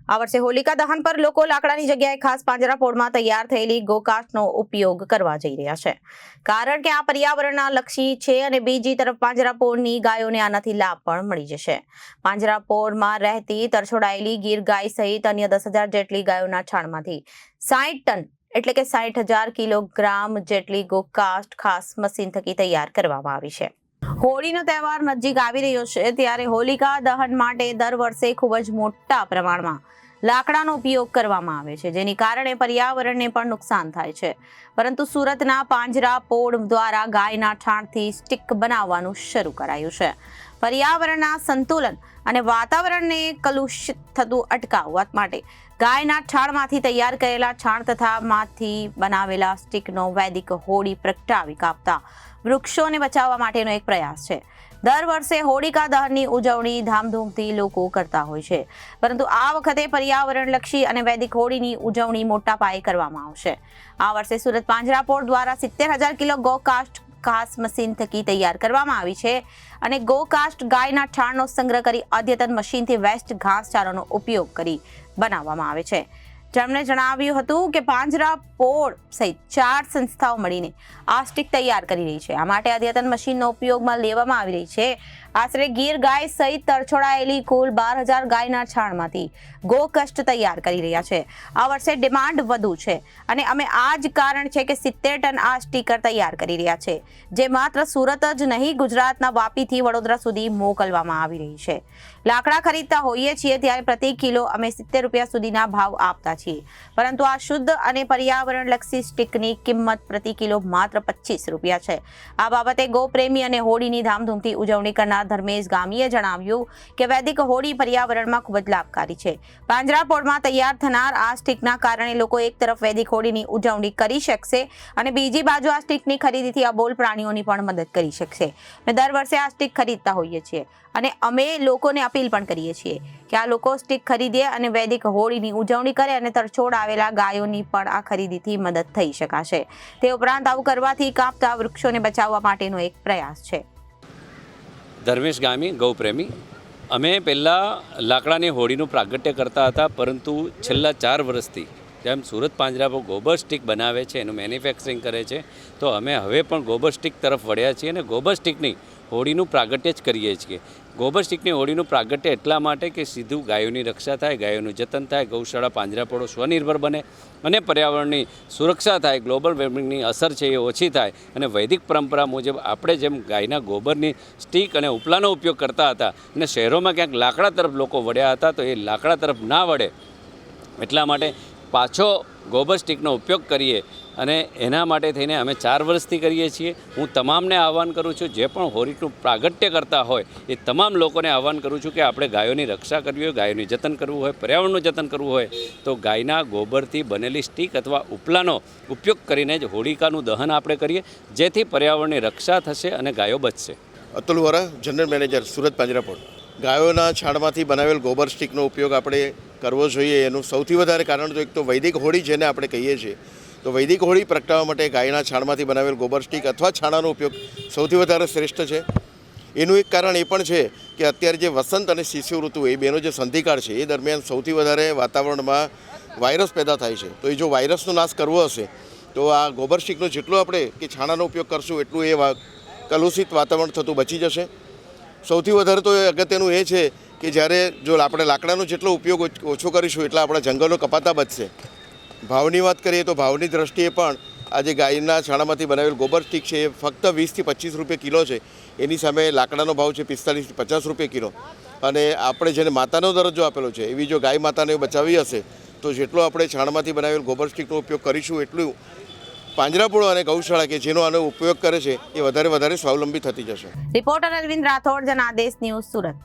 આ વર્ષે હોલિકા દહન પર લોકો લાકડાની જગ્યાએ ખાસ પાંજરાપોળમાં તૈયાર થયેલી ગોકાસ્ટનો ઉપયોગ કરવા જઈ રહ્યા છે, કારણ કે આ પર્યાવરણના લક્ષી છે અને બીજી તરફ પાંજરાપોળની ગાયોને આનાથી લાભ પણ મળી જશે. પાંજરાપોળમાં રહેતી તરછોડાયેલી ગીર ગાય સહિત અન્ય 10,000 જેટલી ગાયોના છાણમાંથી 60 ટન એટલે કે 60,000 કિલોગ્રામ જેટલી ગોકાસ્ટ ખાસ મશીન થકી તૈયાર કરવામાં આવી છે. હોળીનો તહેવાર નજીક આવી રહ્યો છે ત્યારે હોલિકા દહન માટે દર વર્ષે ખૂબ જ મોટા પ્રમાણમાં લાકડાનો ઉપયોગ કરવામાં આવે છે, જેની કારણે પર્યાવરણને પણ નુકસાન થાય છે. પરંતુ સુરતના પાંજરાપોળ દ્વારા ગાયના છાણથી સ્ટીક બનાવવાનું શરૂ કરાયું છે. પર્યાવરણના સંતુલન અને વાતાવરણને કલુષિત થતું અટકાવવા માટે ગાયના છાણમાંથી તૈયાર કરેલા છાણ તથા માંથી બનાવેલા સ્ટીકનો વૈદિક હોળી પ્રગટાવી કાપતા વૃક્ષોને બચાવવા માટેનો એક પ્રયાસ છે. દર વર્ષે હોળિકા દહનની ઉજવણી ધામધૂમથી લોકો કરતા હોય છે, પરંતુ આ વખતે પર્યાવરણલક્ષી અને વૈદિક હોળીની ઉજવણી મોટા પાયે કરવામાં આવશે. આ વર્ષે સુરત પાંજરાપોળ દ્વારા 70,000 કિલો ગોકાસ્ટ ખાસ મશીન થકી તૈયાર કરવામાં આવી છે અને ગોકાસ્ટ ગાયના છાણનો સંગ્રહ કરી અદ્યતન મશીનથી વેસ્ટ ઘાસચારાનો ઉપયોગ કરી બનાવવામાં આવે છે. જેમણે જણાવ્યું હતું કે પાંજરાપોળ સહિત 4 સંસ્થાઓ મળીને આ સ્ટીક તૈયાર કરી રહી છે. આ માટે અદ્યતન મશીનનો ઉપયોગમાં લેવામાં આવી રહી છે. આશરે ગીર ગાય સહિત તરછોડાયેલી કુલ 12,000 ગાયના છાણમાંથી ગોકાસ્ટ તૈયાર કરી રહ્યા છે. આ વર્ષે ડિમાન્ડ વધુ છે અને અમે આ જ કારણ છે કે 70 ટન આ સ્ટીકર તૈયાર કરી રહ્યા છે, જે માત્ર સુરત જ નહીં ગુજરાતના વાપીથી વડોદરા સુધી મોકલવામાં આવી રહી છે. લાકડા ખરીદતા હોઈએ છીએ ત્યારે પ્રતિ કિલો અમે 70 રૂપિયા સુધીના ભાવ આપતા છીએ, પરંતુ આ શુદ્ધ અને પર્યાવરણલક્ષી સ્ટીકની કિંમત પ્રતિ કિલો માત્ર 25 રૂપિયા છે. આ બાબતે ગોપ્રેમી અને હોળીની ધામધૂમથી ઉજવણી કરનાર ધર્મેશ ગામીએ જણાવ્યું કે વૈદિક હોળી પર્યાવરણમાં ખૂબ જ લાભકારી છે. પાંજરાપોળમાં તૈયાર થનાર આ સ્ટીકના કારણે લોકો એક તરફ વૈદિક હોળીની ઉજવણી કરી શકશે અને બીજી બાજુ આ સ્ટીકની ખરીદીથી અબોલ પ્રાણીઓની પણ મદદ કરી શકશે. અમે દર વર્ષે આ સ્ટીક ખરીદતા હોઈએ છીએ અને અમે લોકોને અપીલ પણ કરીએ છીએ કે આ લોકો સ્ટીક ખરીદે અને વૈદિક હોળીની ઉજવણી કરે અને તરછોડ આવેલા ગાયોની પણ આ ખરીદીથી મદદ થઈ શકાશે. તે ઉપરાંત આવું કરવાથી કાપતા વૃક્ષોને બચાવવા માટેનો એક પ્રયાસ છે. ધર્મેશ ગામી, ગૌપ્રેમી. અમે પહેલાં લાકડાની હોળીનું પ્રાગટ્ય કરતા હતા, પરંતુ છેલ્લા 4 વર્ષથી જેમ સુરત પાંજરાપોળ ગોબર સ્ટીક બનાવે છે, એનું મેન્યુફેક્ચરિંગ કરે છે, તો અમે હવે પણ ગોબર સ્ટીક તરફ વળ્યા છીએ અને ગોબર સ્ટીકની હોળીનું પ્રાગટ્ય જ કરીએ છીએ. ગોબર સ્ટીકની હોળીનું પ્રાગટ્ય એટલા માટે કે સીધું ગાયોની રક્ષા થાય, ગાયોનું જતન થાય, ગૌશાળા પાંજરાપોળો સ્વનિર્ભર બને અને પર્યાવરણની સુરક્ષા થાય, ગ્લોબલ વોર્મિંગની અસર છે એ ઓછી થાય અને વૈદિક પરંપરા મુજબ આપણે જેમ ગાયના ગોબરની સ્ટીક અને ઉપલાનો ઉપયોગ કરતા હતા અને શહેરોમાં ક્યાંક લાકડા તરફ લોકો વળ્યા હતા, તો એ લાકડા તરફ ના વળે એટલા માટે પાછો ગોબર સ્ટીકનો ઉપયોગ કરીએ અને એના માટે થઈને અમે 4 વર્ષથી કરીએ છીએ. હું તમામને આહવાન કરું છું, જે પણ હોળીનું પ્રાગટ્ય કરતા હોય એ તમામ લોકોને આહવાન કરું છું કે આપણે ગાયોની રક્ષા કરવી હોય, ગાયોનું જતન કરવું હોય, પર્યાવરણનું જતન કરવું હોય તો ગાયના ગોબરથી બનેલી સ્ટીક અથવા ઉપલાનો ઉપયોગ કરીને જ હોળિકાનું દહન આપણે કરીએ, જેથી પર્યાવરણની રક્ષા થશે અને ગાયો બચશે. Atul Vora, general manager, Surat Panjrapol. ગાયોના છાણમાંથી બનાવેલ ગોબર સ્ટીકનો ઉપયોગ આપણે કરવો જોઈએ. એનું સૌથી વધારે કારણ તો એક તો વૈદિક હોળી જેને આપણે કહીએ છીએ, તો વૈદિક હોળી પ્રગટાવવા માટે ગાયના છાણમાંથી બનાવેલ ગોબર સ્ટીક અથવા છાણાનો ઉપયોગ સૌથી વધારે શ્રેષ્ઠ છે. એનું એક કારણ એ પણ છે કે અત્યારે જે વસંત અને શિશિર ઋતુ એ બેનો જે સંધિકાળ છે એ દરમિયાન સૌથી વધારે વાતાવરણમાં વાયરસ પેદા થાય છે. તો એ જો વાયરસનો નાશ કરવો હશે તો આ ગોબર સ્ટીકનો જેટલો આપણે કે છાણાનો ઉપયોગ કરશું એટલું એ કલુષિત વાતાવરણ થતું બચી જશે. સૌથી વધારે તો અગત્યનું એ છે કે જ્યારે જો આપણે લાકડાનો જેટલો ઉપયોગ ઓછો કરીશું એટલા આપણા જંગલો કપાતા બચશે. ભાવની વાત કરીએ તો ભાવની દ્રષ્ટિએ પણ આજે ગાયના છાણામાંથી બનાવેલ ગોબર સ્ટીક છે એ ફક્ત 20 થી 25 રૂપિયા કિલો છે. એની સામે લાકડાનો ભાવ છે 45 થી 50 રૂપિયા કિલો. અને આપણે જેને માતાનો દરજ્જો આપેલો છે એવી જો ગાય માતાને બચાવી હશે તો જેટલો આપણે છાણમાંથી બનાવેલ ગોબર સ્ટીકનો ઉપયોગ કરીશું એટલું પાંજરાપોળ અને ગૌશાળા કે જેનો આનો ઉપયોગ કરે છે એ વધારે સ્વાવલંબી થતી જશે. Reporter Arvind Rathod, Janadesh news, Surat.